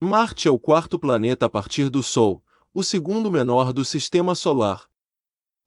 Marte é o quarto planeta a partir do Sol, o segundo menor do Sistema Solar.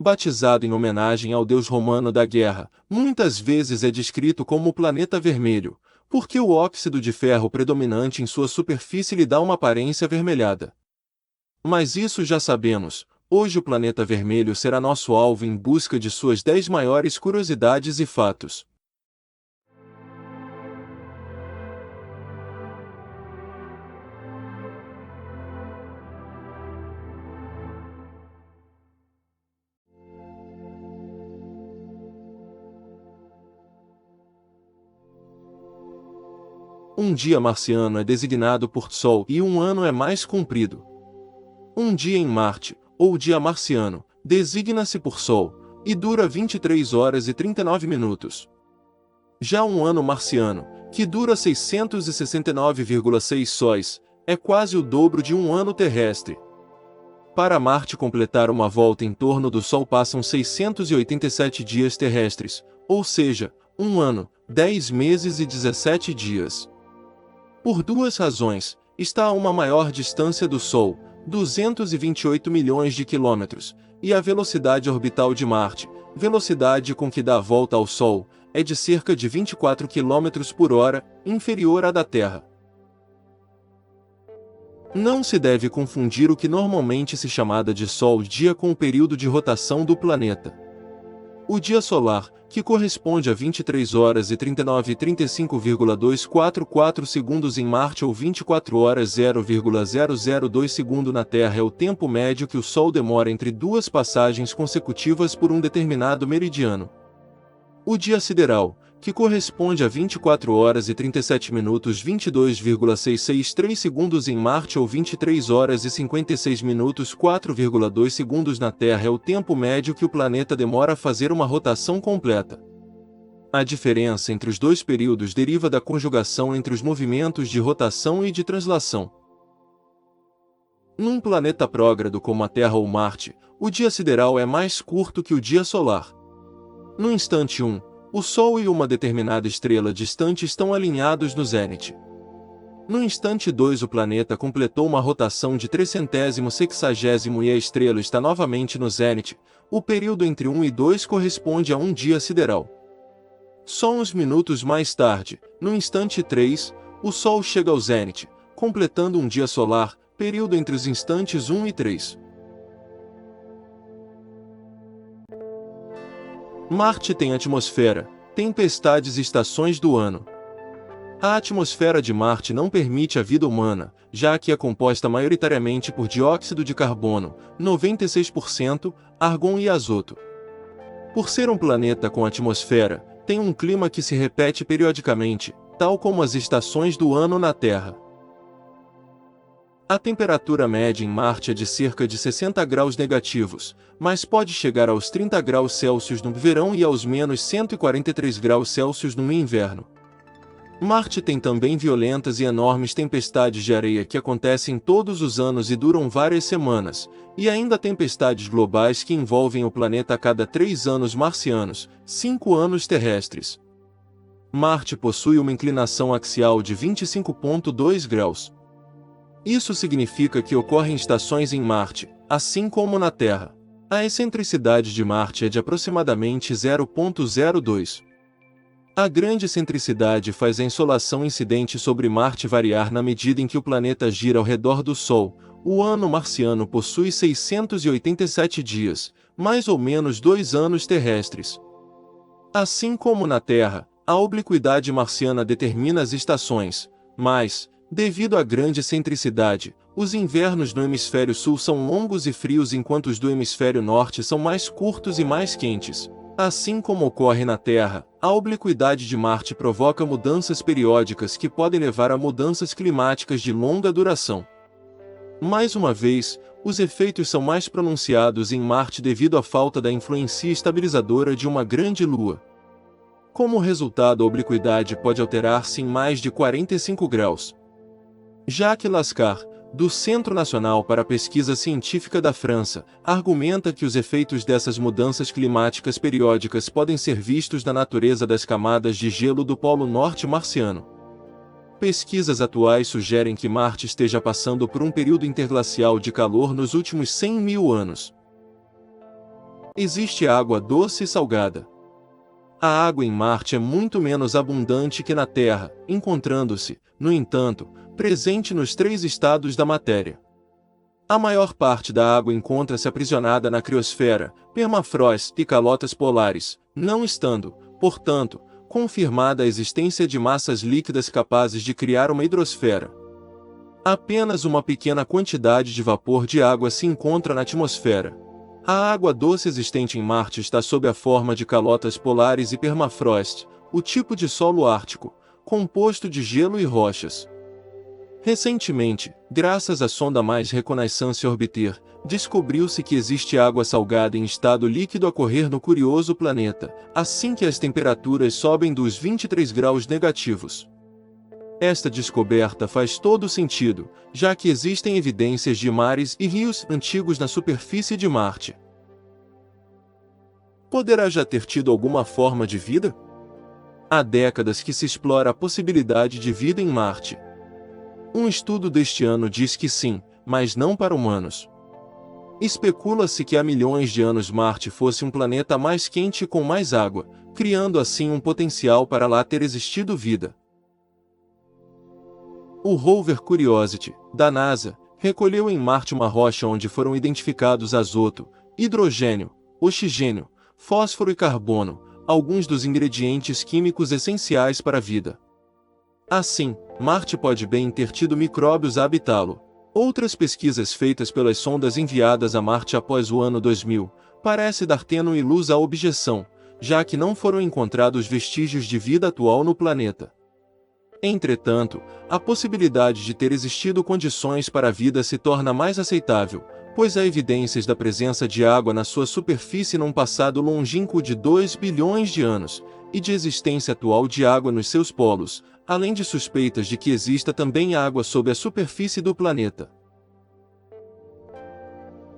Batizado em homenagem ao deus romano da guerra, muitas vezes é descrito como o planeta vermelho, porque o óxido de ferro predominante em sua superfície lhe dá uma aparência avermelhada. Mas isso já sabemos, hoje o planeta vermelho será nosso alvo em busca de suas 10 maiores curiosidades e fatos. Um dia marciano é designado por Sol e um ano é mais comprido. Um dia em Marte, ou dia marciano, designa-se por Sol, e dura 23 horas e 39 minutos. Já um ano marciano, que dura 669,6 sóis, é quase o dobro de um ano terrestre. Para Marte completar uma volta em torno do Sol passam 687 dias terrestres, ou seja, um ano, 10 meses e 17 dias. Por duas razões, está a uma maior distância do Sol, 228 milhões de quilômetros, e a velocidade orbital de Marte, velocidade com que dá a volta ao Sol, é de cerca de 24 km por hora, inferior à da Terra. Não se deve confundir o que normalmente se chama de Sol-dia com o período de rotação do planeta. O dia solar, que corresponde a 23 horas e 39,244 segundos em Marte ou 24 horas 0,002 segundo na Terra, é o tempo médio que o Sol demora entre duas passagens consecutivas por um determinado meridiano. O dia sideral, que corresponde a 24 horas e 37 minutos 22,663 segundos em Marte ou 23 horas e 56 minutos 4,2 segundos na Terra, é o tempo médio que o planeta demora a fazer uma rotação completa. A diferença entre os dois períodos deriva da conjugação entre os movimentos de rotação e de translação. Num planeta prógrado como a Terra ou Marte, o dia sideral é mais curto que o dia solar. No instante 1, o Sol e uma determinada estrela distante estão alinhados no zênite. No instante 2, o planeta completou uma rotação de 360 e a estrela está novamente no zênite. O período entre 1 e 2 corresponde a um dia sideral. Só uns minutos mais tarde, no instante 3, o Sol chega ao zênite, completando um dia solar, período entre os instantes 1 e 3. Marte tem atmosfera, tempestades e estações do ano. A atmosfera de Marte não permite a vida humana, já que é composta maioritariamente por dióxido de carbono, 96%, argon e azoto. Por ser um planeta com atmosfera, tem um clima que se repete periodicamente, tal como as estações do ano na Terra. A temperatura média em Marte é de cerca de 60 graus negativos, mas pode chegar aos 30 graus Celsius no verão e aos menos 143 graus Celsius no inverno. Marte tem também violentas e enormes tempestades de areia que acontecem todos os anos e duram várias semanas, e ainda tempestades globais que envolvem o planeta a cada 3 anos marcianos, 5 anos terrestres. Marte possui uma inclinação axial de 25,2 graus. Isso significa que ocorrem estações em Marte, assim como na Terra. A excentricidade de Marte é de aproximadamente 0,02. A grande excentricidade faz a insolação incidente sobre Marte variar na medida em que o planeta gira ao redor do Sol. O ano marciano possui 687 dias, mais ou menos 2 anos terrestres. Assim como na Terra, a obliquidade marciana determina as estações, mas, devido à grande excentricidade, os invernos no hemisfério sul são longos e frios enquanto os do hemisfério norte são mais curtos e mais quentes. Assim como ocorre na Terra, a obliquidade de Marte provoca mudanças periódicas que podem levar a mudanças climáticas de longa duração. Mais uma vez, os efeitos são mais pronunciados em Marte devido à falta da influência estabilizadora de uma grande Lua. Como resultado, a obliquidade pode alterar-se em mais de 45 graus. Jacques Lascar, do Centro Nacional para a Pesquisa Científica da França, argumenta que os efeitos dessas mudanças climáticas periódicas podem ser vistos na natureza das camadas de gelo do Polo Norte marciano. Pesquisas atuais sugerem que Marte esteja passando por um período interglacial de calor nos últimos 100 mil anos. Existe água doce e salgada. A água em Marte é muito menos abundante que na Terra, encontrando-se, no entanto, presente nos 3 estados da matéria. A maior parte da água encontra-se aprisionada na criosfera, permafrost e calotas polares, não estando, portanto, confirmada a existência de massas líquidas capazes de criar uma hidrosfera. Apenas uma pequena quantidade de vapor de água se encontra na atmosfera. A água doce existente em Marte está sob a forma de calotas polares e permafrost, o tipo de solo ártico, composto de gelo e rochas. Recentemente, graças à sonda Mais Reconnaissance Orbiter, descobriu-se que existe água salgada em estado líquido a correr no curioso planeta, assim que as temperaturas sobem dos 23 graus negativos. Esta descoberta faz todo sentido, já que existem evidências de mares e rios antigos na superfície de Marte. Poderá já ter tido alguma forma de vida? Há décadas que se explora a possibilidade de vida em Marte. Um estudo deste ano diz que sim, mas não para humanos. Especula-se que há milhões de anos Marte fosse um planeta mais quente e com mais água, criando assim um potencial para lá ter existido vida. O rover Curiosity, da NASA, recolheu em Marte uma rocha onde foram identificados azoto, hidrogênio, oxigênio, fósforo e carbono, alguns dos ingredientes químicos essenciais para a vida. Assim, Marte pode bem ter tido micróbios a habitá-lo. Outras pesquisas feitas pelas sondas enviadas a Marte após o ano 2000 parece dar tênue luz à objeção, já que não foram encontrados vestígios de vida atual no planeta. Entretanto, a possibilidade de ter existido condições para a vida se torna mais aceitável, pois há evidências da presença de água na sua superfície num passado longínquo de 2 bilhões de anos, e de existência atual de água nos seus polos, além de suspeitas de que exista também água sob a superfície do planeta.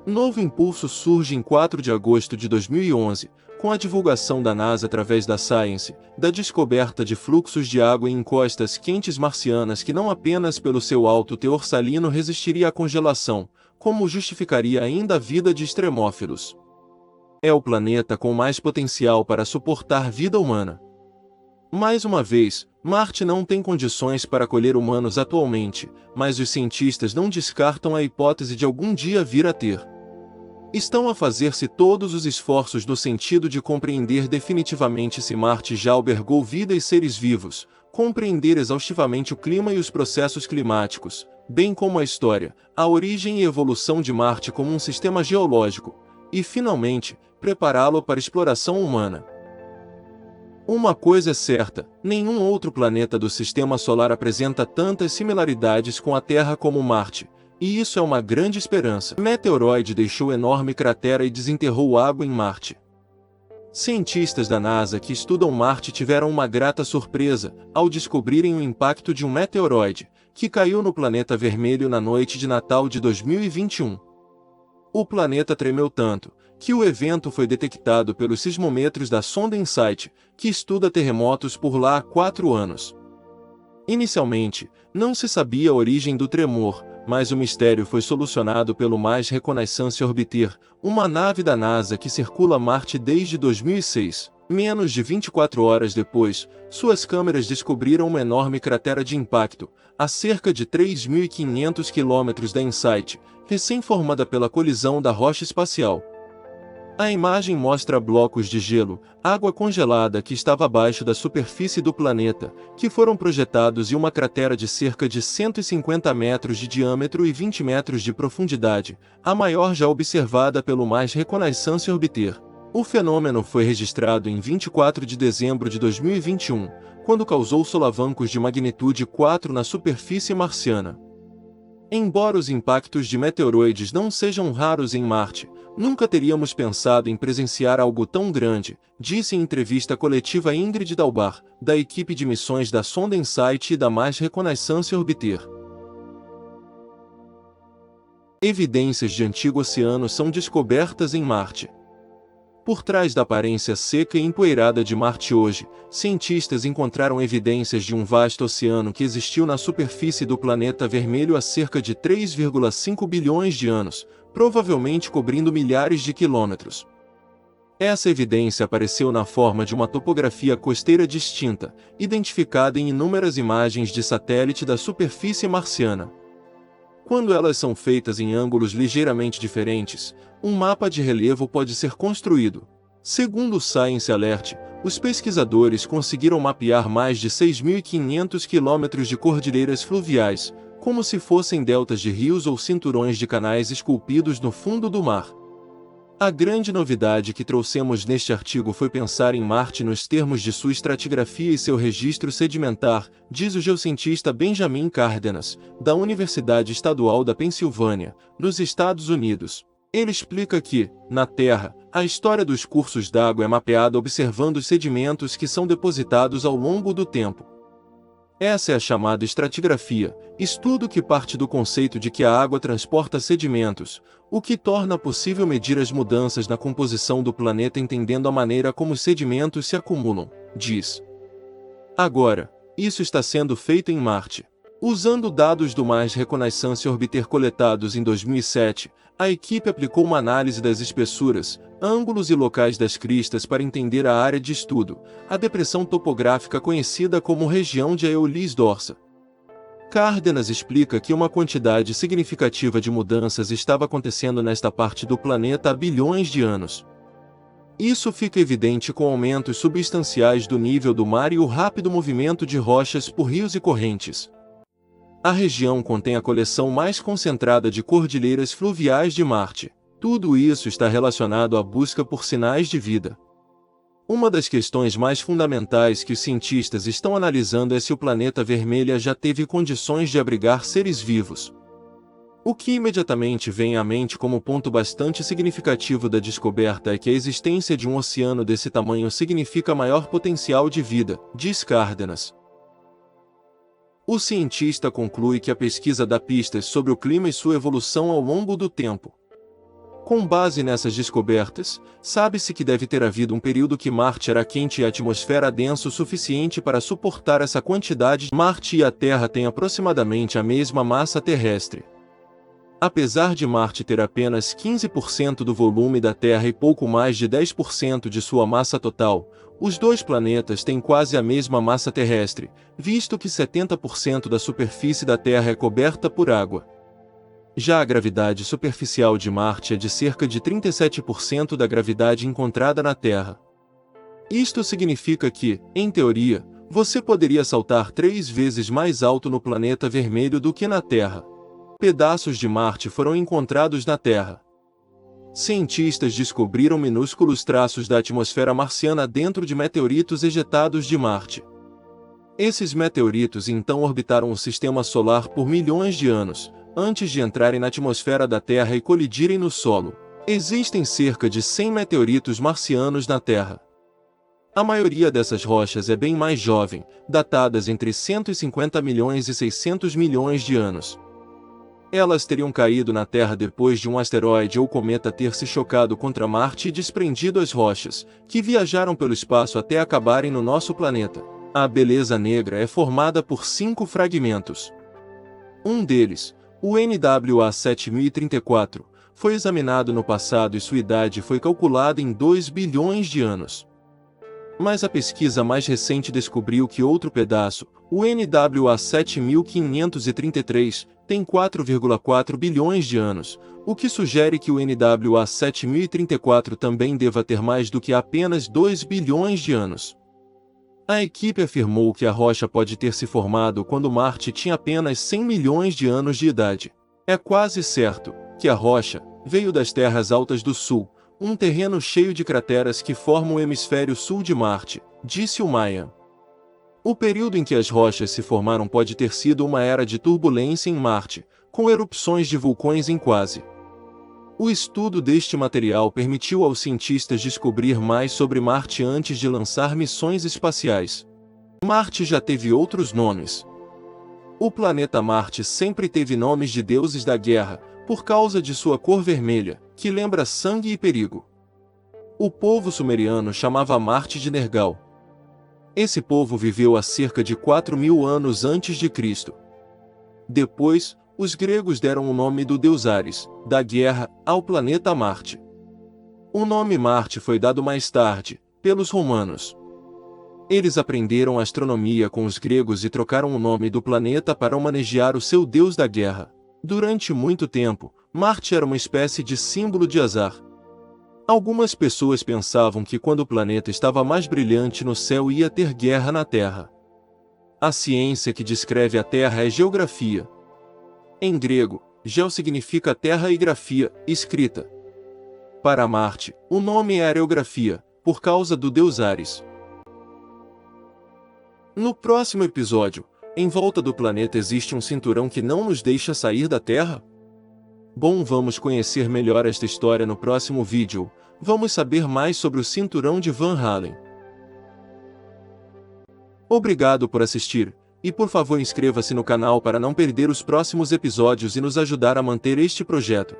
Novo impulso surge em 4 de agosto de 2011, com a divulgação da NASA através da Science, da descoberta de fluxos de água em encostas quentes marcianas que não apenas pelo seu alto teor salino resistiria à congelação, como justificaria ainda a vida de extremófilos. É o planeta com mais potencial para suportar vida humana. Mais uma vez, Marte não tem condições para acolher humanos atualmente, mas os cientistas não descartam a hipótese de algum dia vir a ter. Estão a fazer-se todos os esforços no sentido de compreender definitivamente se Marte já albergou vida e seres vivos, compreender exaustivamente o clima e os processos climáticos, bem como a história, a origem e evolução de Marte como um sistema geológico, e, finalmente, prepará-lo para exploração humana. Uma coisa é certa, nenhum outro planeta do Sistema Solar apresenta tantas similaridades com a Terra como Marte, e isso é uma grande esperança. O meteoroide deixou enorme cratera e desenterrou água em Marte. Cientistas da NASA que estudam Marte tiveram uma grata surpresa ao descobrirem o impacto de um meteoroide, que caiu no planeta vermelho na noite de Natal de 2021. O planeta tremeu tanto, que o evento foi detectado pelos sismômetros da sonda InSight, que estuda terremotos por lá há 4 anos. Inicialmente, não se sabia a origem do tremor, mas o mistério foi solucionado pelo Mais Reconnaissance Orbiter, uma nave da NASA que circula Marte desde 2006. Menos de 24 horas depois, suas câmeras descobriram uma enorme cratera de impacto, a cerca de 3.500 quilômetros da InSight, recém-formada pela colisão da rocha espacial. A imagem mostra blocos de gelo, água congelada que estava abaixo da superfície do planeta, que foram projetados em uma cratera de cerca de 150 metros de diâmetro e 20 metros de profundidade, a maior já observada pelo Mais Reconnaissance Orbiter. O fenômeno foi registrado em 24 de dezembro de 2021, quando causou solavancos de magnitude 4 na superfície marciana. Embora os impactos de meteoroides não sejam raros em Marte, nunca teríamos pensado em presenciar algo tão grande, disse em entrevista coletiva Ingrid Dalbar, da equipe de missões da sonda InSight e da Mais Reconnaissance Orbiter. Evidências de antigo oceano são descobertas em Marte. Por trás da aparência seca e empoeirada de Marte hoje, cientistas encontraram evidências de um vasto oceano que existiu na superfície do planeta vermelho há cerca de 3,5 bilhões de anos, provavelmente cobrindo milhares de quilômetros. Essa evidência apareceu na forma de uma topografia costeira distinta, identificada em inúmeras imagens de satélite da superfície marciana. Quando elas são feitas em ângulos ligeiramente diferentes, um mapa de relevo pode ser construído. Segundo o Science Alert, os pesquisadores conseguiram mapear mais de 6.500 quilômetros de cordilheiras fluviais, como se fossem deltas de rios ou cinturões de canais esculpidos no fundo do mar. A grande novidade que trouxemos neste artigo foi pensar em Marte nos termos de sua estratigrafia e seu registro sedimentar, diz o geocientista Benjamin Cárdenas, da Universidade Estadual da Pensilvânia, nos Estados Unidos. Ele explica que, na Terra, a história dos cursos d'água é mapeada observando os sedimentos que são depositados ao longo do tempo. Essa é a chamada estratigrafia, estudo que parte do conceito de que a água transporta sedimentos, o que torna possível medir as mudanças na composição do planeta entendendo a maneira como os sedimentos se acumulam, diz. Agora, isso está sendo feito em Marte. Usando dados do Mars Reconnaissance Orbiter coletados em 2007, a equipe aplicou uma análise das espessuras, ângulos e locais das cristas para entender a área de estudo, a depressão topográfica conhecida como região de Aeolis Dorsa. Cárdenas explica que uma quantidade significativa de mudanças estava acontecendo nesta parte do planeta há bilhões de anos. Isso fica evidente com aumentos substanciais do nível do mar e o rápido movimento de rochas por rios e correntes. A região contém a coleção mais concentrada de cordilheiras fluviais de Marte. Tudo isso está relacionado à busca por sinais de vida. Uma das questões mais fundamentais que os cientistas estão analisando é se o planeta vermelho já teve condições de abrigar seres vivos. O que imediatamente vem à mente como ponto bastante significativo da descoberta é que a existência de um oceano desse tamanho significa maior potencial de vida, diz Cárdenas. O cientista conclui que a pesquisa dá pistas sobre o clima e sua evolução ao longo do tempo. Com base nessas descobertas, sabe-se que deve ter havido um período que Marte era quente e a atmosfera densa o suficiente para suportar essa quantidade. Marte e a Terra têm aproximadamente a mesma massa terrestre. Apesar de Marte ter apenas 15% do volume da Terra e pouco mais de 10% de sua massa total, os dois planetas têm quase a mesma massa terrestre, visto que 70% da superfície da Terra é coberta por água. Já a gravidade superficial de Marte é de cerca de 37% da gravidade encontrada na Terra. Isto significa que, em teoria, você poderia saltar 3 vezes mais alto no planeta vermelho do que na Terra. Pedaços de Marte foram encontrados na Terra. Cientistas descobriram minúsculos traços da atmosfera marciana dentro de meteoritos ejetados de Marte. Esses meteoritos então orbitaram o sistema solar por milhões de anos, antes de entrarem na atmosfera da Terra e colidirem no solo. Existem cerca de 100 meteoritos marcianos na Terra. A maioria dessas rochas é bem mais jovem, datadas entre 150 milhões e 600 milhões de anos. Elas teriam caído na Terra depois de um asteroide ou cometa ter se chocado contra Marte e desprendido as rochas, que viajaram pelo espaço até acabarem no nosso planeta. A beleza negra é formada por 5 fragmentos. Um deles, o NWA 7034, foi examinado no passado e sua idade foi calculada em 2 bilhões de anos. Mas a pesquisa mais recente descobriu que outro pedaço, o NWA 7533, tem 4,4 bilhões de anos, o que sugere que o NWA 7034 também deva ter mais do que apenas 2 bilhões de anos. A equipe afirmou que a rocha pode ter se formado quando Marte tinha apenas 100 milhões de anos de idade. É quase certo que a rocha veio das terras altas do Sul, um terreno cheio de crateras que formam o hemisfério sul de Marte, disse o Maia. O período em que as rochas se formaram pode ter sido uma era de turbulência em Marte, com erupções de vulcões em quase. O estudo deste material permitiu aos cientistas descobrir mais sobre Marte antes de lançar missões espaciais. Marte já teve outros nomes. O planeta Marte sempre teve nomes de deuses da guerra, por causa de sua cor vermelha, que lembra sangue e perigo. O povo sumeriano chamava Marte de Nergal. Esse povo viveu há cerca de 4.000 anos antes de Cristo. Depois, os gregos deram o nome do deus Ares, da guerra, ao planeta Marte. O nome Marte foi dado mais tarde, pelos romanos. Eles aprenderam astronomia com os gregos e trocaram o nome do planeta para homenagear o seu deus da guerra. Durante muito tempo, Marte era uma espécie de símbolo de azar. Algumas pessoas pensavam que quando o planeta estava mais brilhante no céu ia ter guerra na Terra. A ciência que descreve a Terra é geografia. Em grego, geo significa terra e grafia, escrita. Para Marte, o nome é areografia, por causa do deus Ares. No próximo episódio, em volta do planeta existe um cinturão que não nos deixa sair da Terra? Bom, vamos conhecer melhor esta história no próximo vídeo. Vamos saber mais sobre o cinturão de Van Allen. Obrigado por assistir, e por favor inscreva-se no canal para não perder os próximos episódios e nos ajudar a manter este projeto.